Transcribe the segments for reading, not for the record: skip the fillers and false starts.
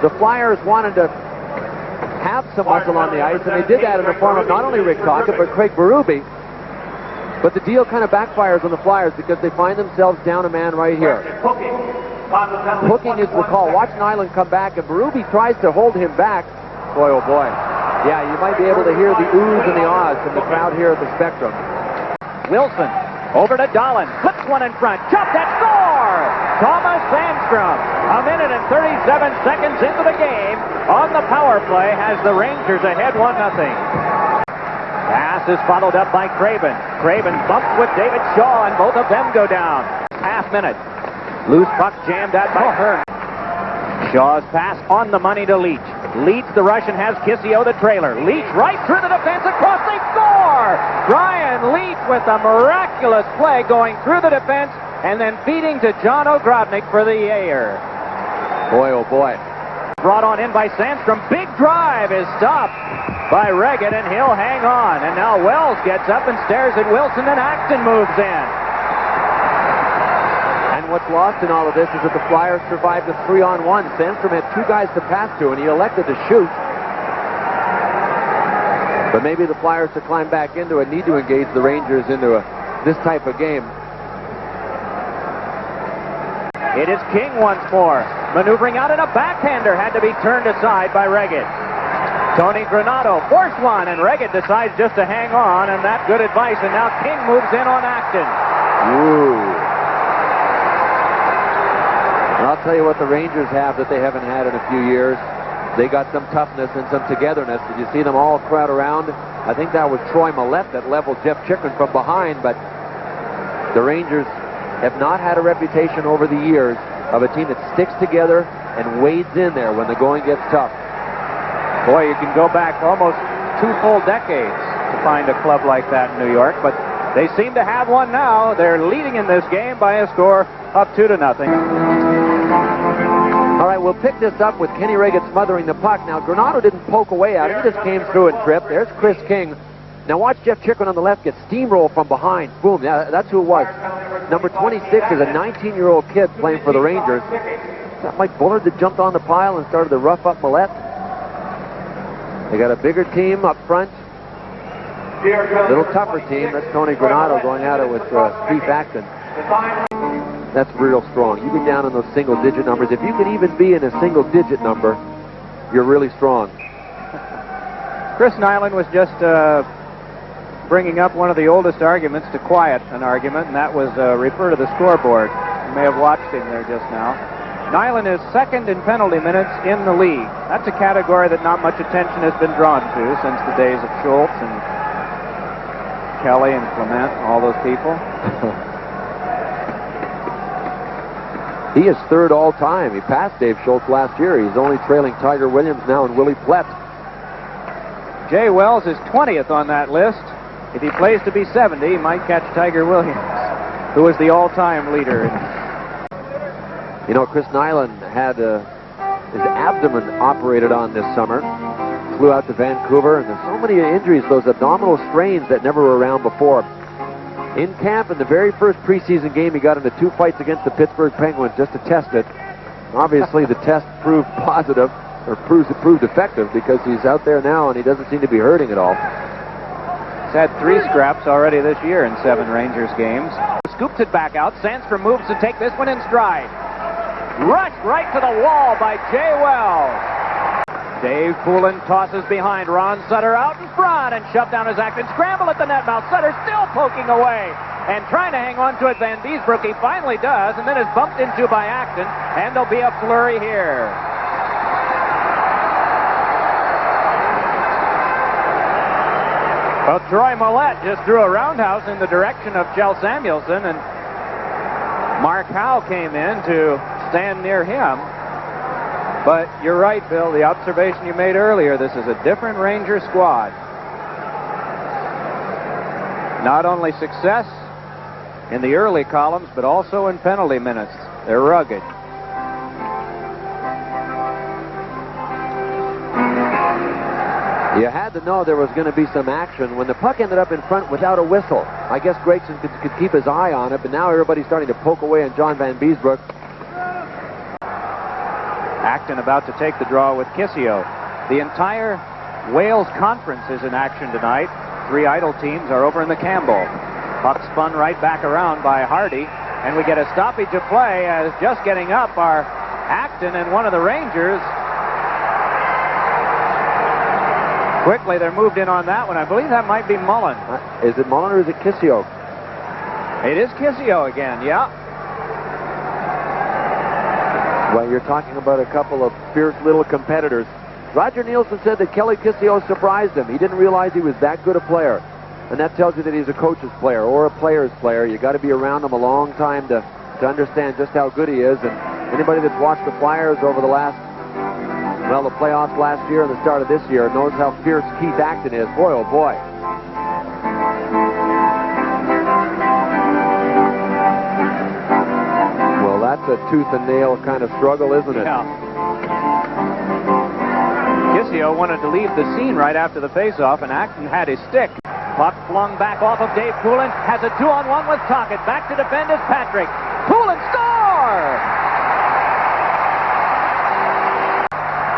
the Flyers wanted to have some muscle on the ice, and they did that in the form of not only Rick Tocchet, but Craig Berube. But the deal kind of backfires on the Flyers because they find themselves down a man right here. Hooking is the call. Watch Nyland come back, and Berube tries to hold him back. Boy, oh boy. Yeah, you might be able to hear the oohs and the ahs from the crowd here at the Spectrum. Wilson over to Dahlin. Flips one in front. Chopped that score! Thomas Sandstrom, a minute and 37 seconds into the game, on the power play, has the Rangers ahead 1-0. Pass is followed up by Craven. Craven bumps with David Shaw, and both of them go down. Half minute. Loose puck jammed out by Hearn. Shaw's pass on the money to Leach. Leads the rush and has Kissio the trailer. Leach right through the defense, across, they score! Brian Leach with a miraculous play going through the defense and then feeding to John Ogrodnik for the Yair. Boy, oh boy. Brought on in by Sandstrom. Big drive is stopped by Reggett, and he'll hang on. And now Wells gets up and stares at Wilson, and Acton moves in. And what's lost in all of this is that the Flyers survived a 3-on-1. Sandstrom had two guys to pass to, and he elected to shoot. But maybe the Flyers, to climb back into it, need to engage the Rangers into this type of game. It is King once more. Maneuvering out, and a backhander had to be turned aside by Reggett. Tony Granato forced one, and Reggett decides just to hang on, and that good advice, and now King moves in on Acton. Ooh. And I'll tell you what the Rangers have that they haven't had in a few years. They got some toughness and some togetherness. Did you see them all crowd around? I think that was Troy Millette that leveled Jeff Chikrin from behind, but the Rangers have not had a reputation over the years of a team that sticks together and wades in there when the going gets tough. Boy, you can go back almost 2 full decades to find a club like that in New York, but they seem to have one now. They're leading in this game by a score of 2-0. All right, we'll pick this up with Kenny Reggett smothering the puck. Now, Granato didn't poke away at him. He just came through and tripped. There's Chris King. Now watch Jeff Chikrin on the left get steamrolled from behind. Boom, yeah, that's who it was. Number 26 is a 19-year-old kid playing for the Rangers. Is that Mike Bullard that jumped on the pile and started to rough up Millette? They got a bigger team up front. A little tougher team. That's Tony Granato going at it with Steve Acton. That's real strong. You get down in those single-digit numbers. If you can even be in a single-digit number, you're really strong. Chris Nyland was just bringing up one of the oldest arguments to quiet an argument, and that was refer to the scoreboard. You may have watched him there just now. Nyland is second in penalty minutes in the league. That's a category that not much attention has been drawn to since the days of Schultz and Kelly and Clement, all those people. He is third all time. He passed Dave Schultz last year. He's only trailing Tiger Williams now and Willie Plett. Jay Wells is 20th on that list. If he plays to be 70, he might catch Tiger Williams, who is the all-time leader. You know, Chris Nyland had his abdomen operated on this summer. Flew out to Vancouver, and there's so many injuries, those abdominal strains that never were around before. In camp, in the very first preseason game, he got into 2 fights against the Pittsburgh Penguins just to test it. Obviously, the test proved positive, or proved effective, because he's out there now and he doesn't seem to be hurting at all. He's had 3 scraps already this year in 7 Rangers games. Scoops it back out. Sandstrom moves to take this one in stride. Rushed right to the wall by Jay Wells. Dave Poulin tosses behind. Ron Sutter out in front and shoved down his Acton. Scramble at the net mouth. Sutter still poking away and trying to hang on to it. Van Beesbrook, he finally does, and then is bumped into by Acton, and there'll be a flurry here. Well, Troy Millette just threw a roundhouse in the direction of Kjell Samuelsson, and Mark Howe came in to stand near him. But you're right, Bill, the observation you made earlier, this is a different Ranger squad. Not only success in the early columns, but also in penalty minutes. They're rugged. You had to know there was going to be some action when the puck ended up in front without a whistle. I guess Gregson could keep his eye on it, but now everybody's starting to poke away on John Van Beesbrook. Acton about to take the draw with Kissio. The entire Wales Conference is in action tonight. 3 idle teams are over in the Campbell. Puck spun right back around by Hardy, and we get a stoppage of play as just getting up are Acton and one of the Rangers. Quickly, they're moved in on that one. I believe that might be Mullen. Is it Mullen or is it Kissio? It is Kissio again, yeah. Well, you're talking about a couple of fierce little competitors. Roger Nielsen said that Kelly Kissio surprised him. He didn't realize he was that good a player. And that tells you that he's a coach's player or a player's player. You got to be around him a long time to understand just how good he is. And anybody that's watched the Flyers over the the playoffs last year and the start of this year knows how fierce Keith Acton is. Boy, oh boy. Well, that's a tooth and nail kind of struggle, isn't it? Yeah. Kissio wanted to leave the scene right after the faceoff, and Acton had his stick. Puck flung back off of Dave Poulin. Has a 2-on-1 with Tocchet. Back to defend is Patrick. Poulin score!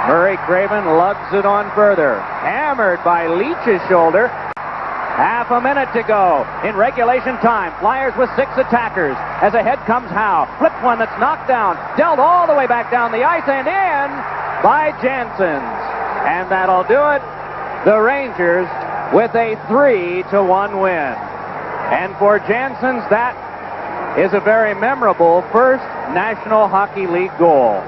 Murray Craven lugs it on further. Hammered by Leach's shoulder. Half a minute to go in regulation time. Flyers with 6 attackers. As ahead comes Howe. Flipped one that's knocked down. Dealt all the way back down the ice and in by Janssens. And that'll do it. The Rangers with a 3-1 win. And for Janssens, that is a very memorable first National Hockey League goal.